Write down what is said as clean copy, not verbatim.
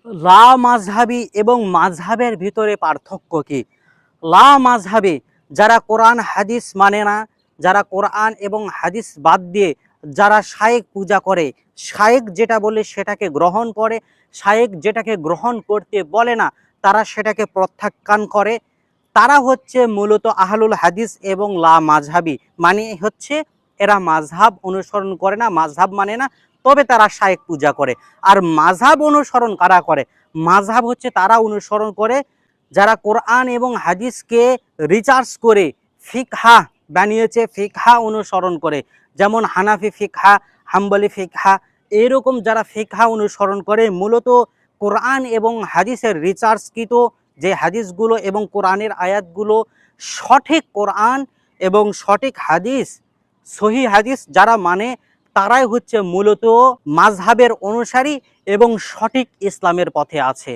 লা মাযহাবি এবং মাযহাবের ভিতরে পার্থক্য কি? লা মাযহাবি যারা কোরআন হাদিস মানে না, যারা কোরআন এবং হাদিস বাদ দিয়ে যারা শায়েখ পূজা করে, শায়েখ যেটা বলে সেটাকে গ্রহণ করে, শায়েখ যেটাকে গ্রহণ করতে বলে না তারা সেটাকে প্রত্যাখ্যান করে, তারা হচ্ছে মূলত আহলুল হাদিস এবং লা মাযহাবি। মানে হচ্ছে এরা মাযহাব অনুসরণ করে না, মাযহাব মানে না, তবে তারা শায়েখ পূজা করে। আর মাযহাব অনুসরণ কারা করে? মাযহাব হচ্ছে তারা অনুসরণ করে যারা কোরআন এবং হাদিসকে রিসার্চ করে ফিকহা বানিয়েছে, ফিকহা অনুসরণ করে, যেমন হানাফি ফিকহা, হাম্বলি ফিকহা, এরকম যারা ফিকহা অনুসরণ করে মূলত কোরআন এবং হাদিসের রিসার্চকৃত যে হাদিসগুলো এবং কোরআনের আয়াতগুলো সঠিক কোরআন এবং সঠিক হাদিস, সহি হাদিস যারা মানে তারাই হচ্ছে মূলত মাযহাবের অনুসারী এবং সঠিক ইসলামের পথে আছে।